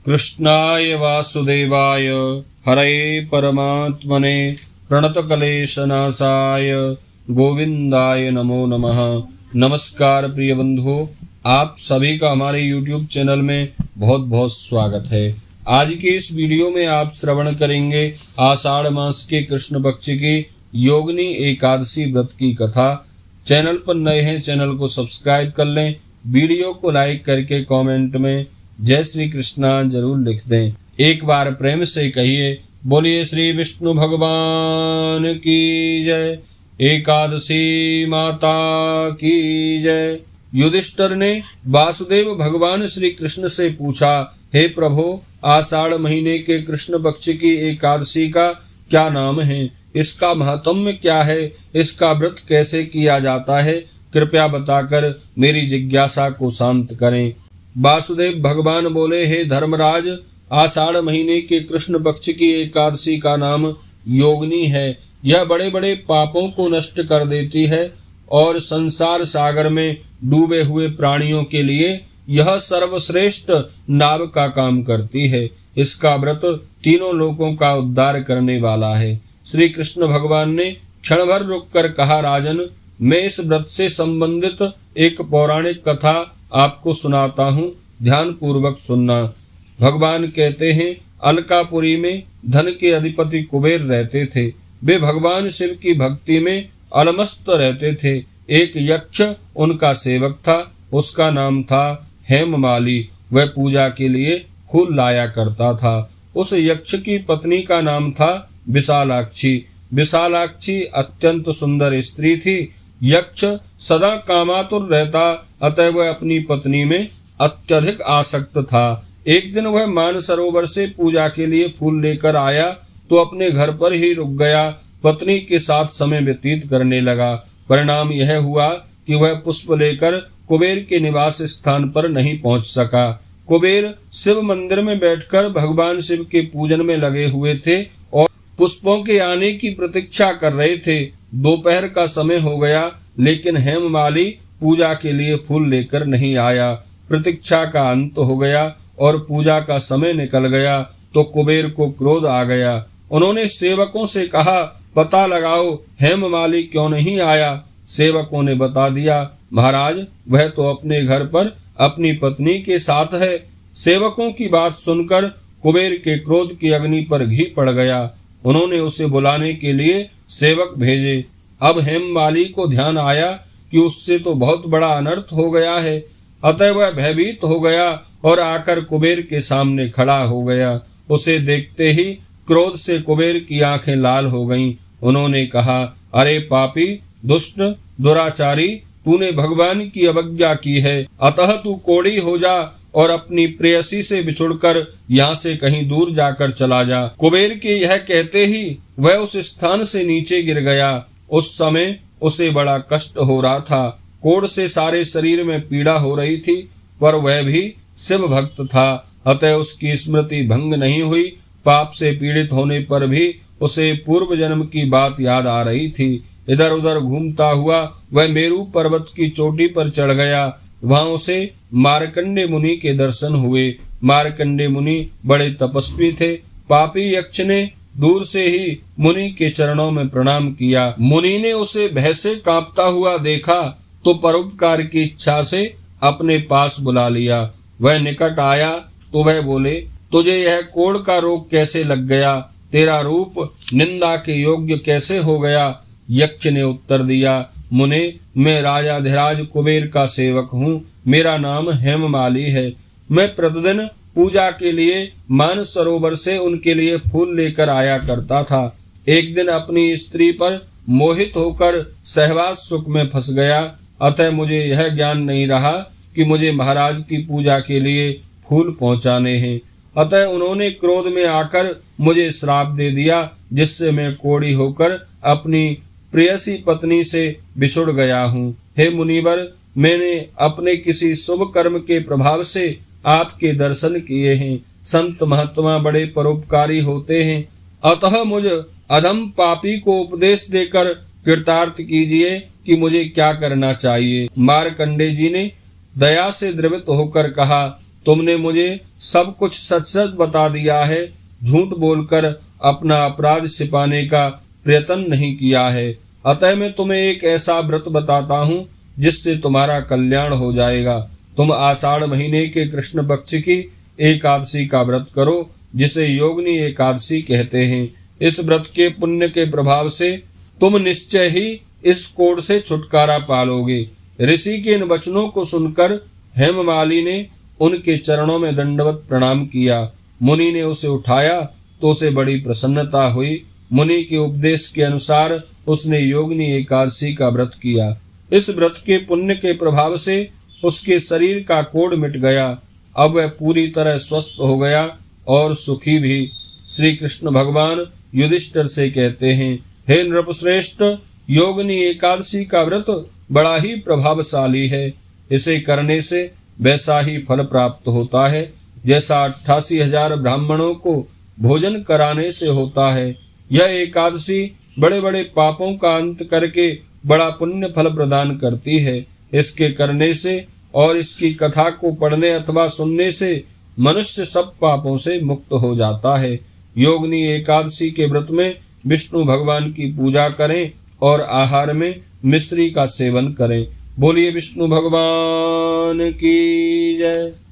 कृष्णाय वासुदेवाय हरे परमात्मने प्रणतक्लेशनाशाय गोविंदाय नमो नमः। नमस्कार प्रिय बंधुओं, आप सभी का हमारे YouTube चैनल में बहुत बहुत स्वागत है। आज के इस वीडियो में आप श्रवण करेंगे आषाढ़ मास के कृष्ण पक्ष की योगिनी एकादशी व्रत की कथा। चैनल पर नए हैं, चैनल को सब्सक्राइब कर लें, वीडियो को लाइक करके कमेंट में जय श्री कृष्णा जरूर लिख दें। एक बार प्रेम से कहिए, बोलिए श्री विष्णु भगवान की जय, एकादशी माता की जय। युधिष्ठिर ने वासुदेव भगवान श्री कृष्ण से पूछा, हे प्रभु, आषाढ़ महीने के कृष्ण पक्ष की एकादशी का क्या नाम है? इसका महत्म्य क्या है? इसका व्रत कैसे किया जाता है? कृपया बताकर मेरी जिज्ञासा को शांत करें। वासुदेव भगवान बोले, हे धर्मराज, आषाढ़ महीने के कृष्ण पक्ष की एकादशी का नाम योगिनी है। यह बड़े बड़े पापों को नष्ट कर देती है और संसार सागर में डूबे हुए प्राणियों के लिए यह सर्वश्रेष्ठ नाव का काम करती है। इसका व्रत तीनों लोकों का उद्धार करने वाला है। श्री कृष्ण भगवान ने क्षण भर रुककर कहा, राजन, मैं इस व्रत से संबंधित एक पौराणिक कथा आपको सुनाता हूँ, ध्यान पूर्वक सुनना। भगवान कहते हैं, अलकापुरी में धन के अधिपति कुबेर रहते थे। वे भगवान शिव की भक्ति में अलमस्त रहते थे। एक यक्ष उनका सेवक था, उसका नाम था हेममाली। वह पूजा के लिए फूल लाया करता था। उस यक्ष की पत्नी का नाम था विशालाक्षी। विशालाक्षी अत्यंत सुंदर स्त्री थी। यक्ष सदा कामातुर रहता, अतः वह अपनी पत्नी में अत्यधिक आसक्त था। एक दिन वह मानसरोवर से पूजा के लिए फूल लेकर आया तो अपने घर पर ही रुक गया। पत्नी के साथ समय व्यतीत करने लगा। परिणाम यह हुआ कि वह पुष्प लेकर कुबेर के निवास स्थान पर नहीं पहुंच सका। कुबेर शिव मंदिर में बैठकर भगवान शिव के पूजन में लगे हुए थे और पुष्पों के आने की प्रतीक्षा कर रहे थे। दोपहर का समय हो गया, लेकिन हेममाली पूजा के लिए फूल लेकर नहीं आया। प्रतीक्षा का अंत हो गया और पूजा का समय निकल गया तो कुबेर को क्रोध आ गया। उन्होंने सेवकों से कहा, पता लगाओ हेममाली क्यों नहीं आया। सेवकों ने बता दिया, महाराज, वह तो अपने घर पर अपनी पत्नी के साथ है। सेवकों की बात सुनकर कुबेर के क्रोध की अग्नि पर घी पड़ गया। उन्होंने उसे बुलाने के लिए सेवक भेजे। अब हेममाली को ध्यान आया कि उससे तो बहुत बड़ा अनर्थ हो गया है। अतः वह भयभीत हो गया और आकर कुबेर के सामने खड़ा हो गया। उसे देखते ही क्रोध से कुबेर की आंखें लाल हो गईं। उन्होंने कहा, अरे पापी, दुष्ट, दुराचारी, तूने भगवान की अवज्ञा की है, अतः तू कोढ़ी हो जा और अपनी प्रेयसी से बिछुड़कर यहाँ से कहीं दूर जाकर चला जा। कुबेर के यह कहते ही वह उस स्थान से नीचे गिर गया। उस समय उसे बड़ा कष्ट हो रहा था। कोढ़ से सारे शरीर में पीड़ा हो रही थी, पर वह भी शिव भक्त था, अतः उसकी स्मृति भंग नहीं हुई। पाप से पीड़ित होने पर भी उसे पूर्व जन्म की बात याद आ रही थी। इधर उधर घूमता हुआ वह मेरू पर्वत की चोटी पर चढ़ गया। वहां उसे मार्कंडे मुनि के दर्शन हुए। मार्कंडे मुनि बड़े तपस्वी थे। पापी यक्ष ने दूर से ही मुनि के चरणों में प्रणाम किया। मुनि ने उसे भय से कांपता हुआ देखा तो परोपकार की इच्छा से अपने पास बुला लिया। वह निकट आया तो वह बोले, तुझे यह कोढ़ का रोग कैसे लग गया? तेरा रूप निंदा के योग्य कैसे हो गया? यक्ष ने उत्तर दिया, मुने, मैं राजाधिराज कुबेर का सेवक हूँ। मेरा नाम हेममाली है। मैं प्रतिदिन पूजा के लिए मानसरोवर से उनके लिए फूल लेकर आया करता था। एक दिन अपनी स्त्री पर मोहित होकर सहवास सुख में फंस गया। अतः मुझे यह ज्ञान नहीं रहा कि मुझे महाराज की पूजा के लिए फूल पहुँचाने हैं। अतः उन्होंने क्रोध में आकर मुझे श्राप दे दिया, जिससे मैं कोढ़ी होकर अपनी प्रेयसी पत्नी से बिछुड़ गया हूँ। हे मुनिवर, मैंने अपने किसी शुभ कर्म के प्रभाव से आपके दर्शन किए हैं। संत महात्मा बड़े परोपकारी होते हैं, अतः मुझ अधम पापी को उपदेश देकर कृतार्थ कीजिए कि मुझे क्या करना चाहिए। मार्कंडे जी ने दया से द्रवित होकर कहा, तुमने मुझे सब कुछ सच सच बता दिया है, झूठ बोलकर अपना अपराध छिपाने का प्रयत्न नहीं किया है। अतः मैं तुम्हें एक ऐसा व्रत बताता हूँ जिससे तुम्हारा कल्याण हो जाएगा। तुम आषाढ़ महीने के कृष्ण पक्ष की एकादशी का व्रत करो, जिसे योगिनी एकादशी कहते हैं। इस व्रत के पुण्य के प्रभाव से तुम निश्चय ही इस कोढ़ से छुटकारा पालोगे। ऋषि के इन वचनों को सुनकर हेममाली ने उनके चरणों में दंडवत प्रणाम किया। मुनि ने उसे उठाया तो उसे बड़ी प्रसन्नता हुई। मुनि के उपदेश के अनुसार उसने योगिनी एकादशी का व्रत किया। इस व्रत के पुण्य के प्रभाव से उसके शरीर का कोढ़ मिट गया। अब वह पूरी तरह स्वस्थ हो गया और सुखी भी। श्री कृष्ण भगवान युधिष्ठिर से कहते हैं, हे नृपश्रेष्ठ, योगिनी एकादशी का व्रत बड़ा ही प्रभावशाली है। इसे करने से वैसा ही फल प्राप्त होता है जैसा 88,000 ब्राह्मणों को भोजन कराने से होता है। यह एकादशी बड़े बड़े पापों का अंत करके बड़ा पुण्य फल प्रदान करती है। इसके करने से और इसकी कथा को पढ़ने अथवा सुनने से मनुष्य सब पापों से मुक्त हो जाता है। योगिनी एकादशी के व्रत में विष्णु भगवान की पूजा करें और आहार में मिश्री का सेवन करें। बोलिए विष्णु भगवान की जय।